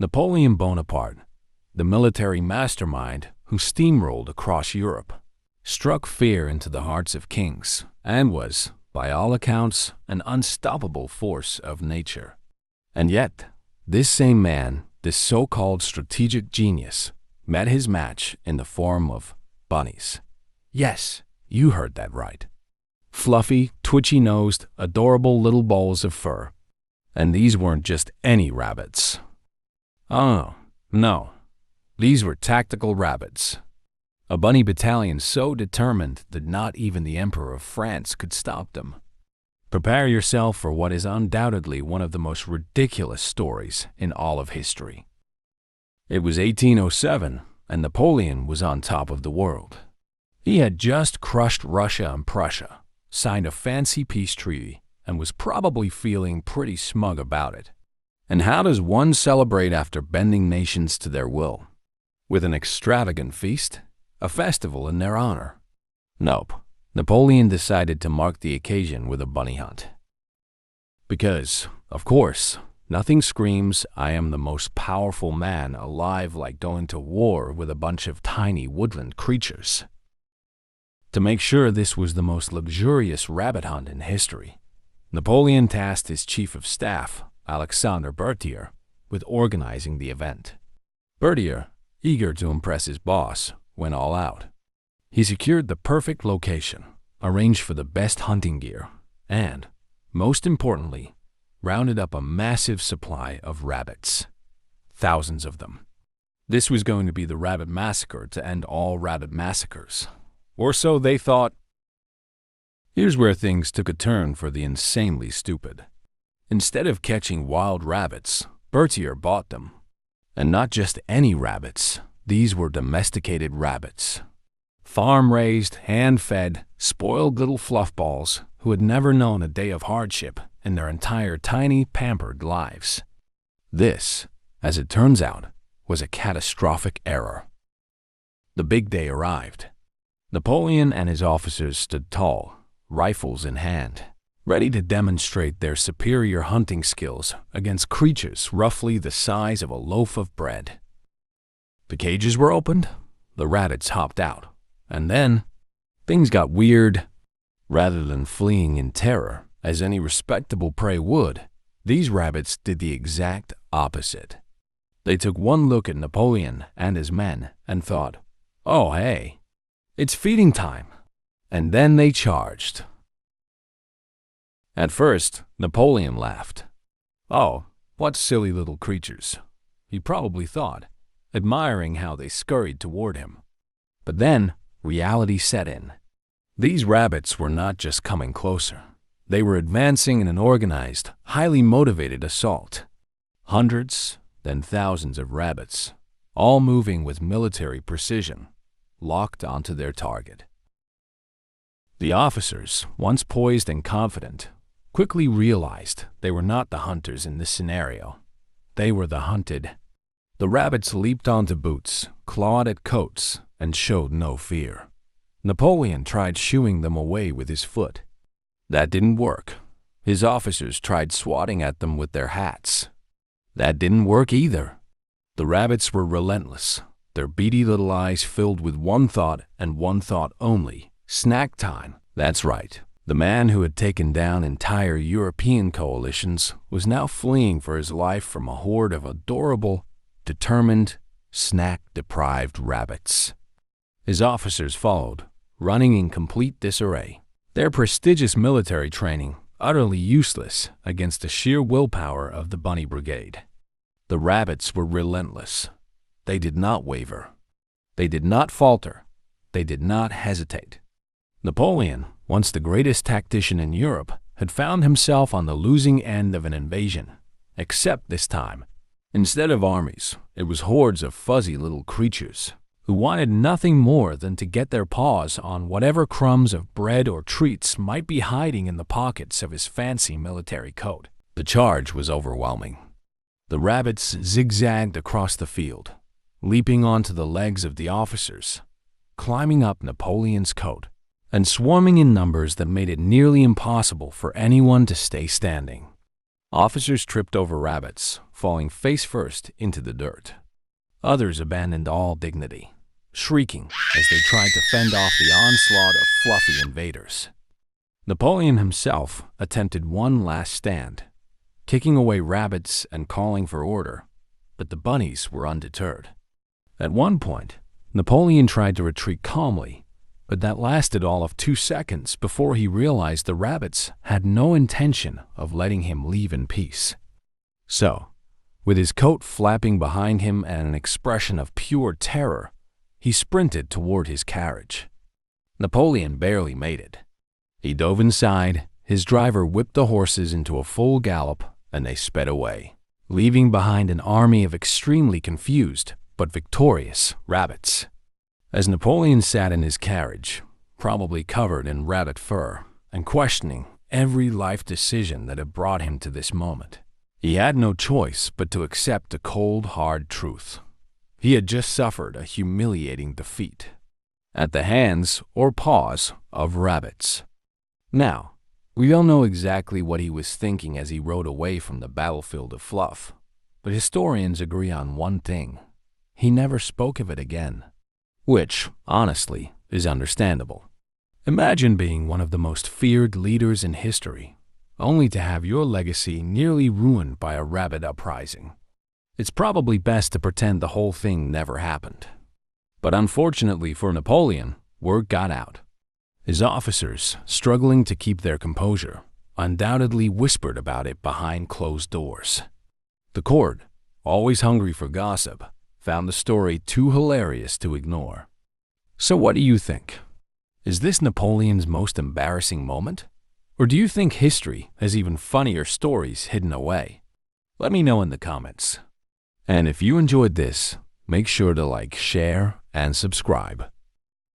Napoleon Bonaparte, the military mastermind who steamrolled across Europe, struck fear into the hearts of kings and was, by all accounts, an unstoppable force of nature. And yet, this same man, this so-called strategic genius, met his match in the form of bunnies. Yes, you heard that right. Fluffy, twitchy-nosed, adorable little balls of fur. And these weren't just any rabbits. Oh, no. These were tactical rabbits. A bunny battalion so determined that not even the Emperor of France could stop them. Prepare yourself for what is undoubtedly one of the most ridiculous stories in all of history. It was 1807, and Napoleon was on top of the world. He had just crushed Russia and Prussia, signed a fancy peace treaty, and was probably feeling pretty smug about it. And how does one celebrate after bending nations to their will? With an extravagant feast? A festival in their honor? Nope. Napoleon decided to mark the occasion with a bunny hunt. Because, of course, nothing screams, "I am the most powerful man alive," like going to war with a bunch of tiny woodland creatures. To make sure this was the most luxurious rabbit hunt in history, Napoleon tasked his chief of staff, Alexander Berthier, with organizing the event. Berthier, eager to impress his boss, went all out. He secured the perfect location, arranged for the best hunting gear, and, most importantly, rounded up a massive supply of rabbits. Thousands of them. This was going to be the rabbit massacre to end all rabbit massacres. Or so they thought. Here's where things took a turn for the insanely stupid. Instead of catching wild rabbits, Berthier bought them. And not just any rabbits. These were domesticated rabbits. Farm-raised, hand-fed, spoiled little fluffballs who had never known a day of hardship in their entire tiny, pampered lives. This, as it turns out, was a catastrophic error. The big day arrived. Napoleon and his officers stood tall, rifles in hand, ready to demonstrate their superior hunting skills against creatures roughly the size of a loaf of bread. The cages were opened, the rabbits hopped out, and then things got weird. Rather than fleeing in terror, as any respectable prey would, these rabbits did the exact opposite. They took one look at Napoleon and his men and thought, "Oh, hey, it's feeding time." And then they charged. At first, Napoleon laughed. "Oh, what silly little creatures," he probably thought, admiring how they scurried toward him. But then, reality set in. These rabbits were not just coming closer. They were advancing in an organized, highly motivated assault. Hundreds, then thousands of rabbits, all moving with military precision, locked onto their target. The officers, once poised and confident, quickly realized they were not the hunters in this scenario. They were the hunted. The rabbits leaped onto boots, clawed at coats, and showed no fear. Napoleon tried shooing them away with his foot. That didn't work. His officers tried swatting at them with their hats. That didn't work either. The rabbits were relentless, their beady little eyes filled with one thought and one thought only: snack time. That's right. The man who had taken down entire European coalitions was now fleeing for his life from a horde of adorable, determined, snack-deprived rabbits. His officers followed, running in complete disarray, their prestigious military training utterly useless against the sheer willpower of the Bunny Brigade. The rabbits were relentless. They did not waver. They did not falter. They did not hesitate. Napoleon, once the greatest tactician in Europe, had found himself on the losing end of an invasion. Except this time, instead of armies, it was hordes of fuzzy little creatures who wanted nothing more than to get their paws on whatever crumbs of bread or treats might be hiding in the pockets of his fancy military coat. The charge was overwhelming. The rabbits zigzagged across the field, leaping onto the legs of the officers, climbing up Napoleon's coat, and swarming in numbers that made it nearly impossible for anyone to stay standing. Officers tripped over rabbits, falling face first into the dirt. Others abandoned all dignity, shrieking as they tried to fend off the onslaught of fluffy invaders. Napoleon himself attempted one last stand, kicking away rabbits and calling for order, but the bunnies were undeterred. At one point, Napoleon tried to retreat calmly, but that lasted all of 2 seconds before he realized the rabbits had no intention of letting him leave in peace. So, with his coat flapping behind him and an expression of pure terror, he sprinted toward his carriage. Napoleon barely made it. He dove inside, his driver whipped the horses into a full gallop, and they sped away, leaving behind an army of extremely confused but victorious rabbits. As Napoleon sat in his carriage, probably covered in rabbit fur, and questioning every life decision that had brought him to this moment, he had no choice but to accept the cold, hard truth. He had just suffered a humiliating defeat at the hands or paws of rabbits. Now, we don't know exactly what he was thinking as he rode away from the battlefield of fluff, but historians agree on one thing: he never spoke of it again. Which, honestly, is understandable. Imagine being one of the most feared leaders in history, only to have your legacy nearly ruined by a rabbit uprising. It's probably best to pretend the whole thing never happened. But unfortunately for Napoleon, word got out. His officers, struggling to keep their composure, undoubtedly whispered about it behind closed doors. The court, always hungry for gossip, found the story too hilarious to ignore. So what do you think? Is this Napoleon's most embarrassing moment? Or do you think history has even funnier stories hidden away? Let me know in the comments. And if you enjoyed this, make sure to like, share, and subscribe.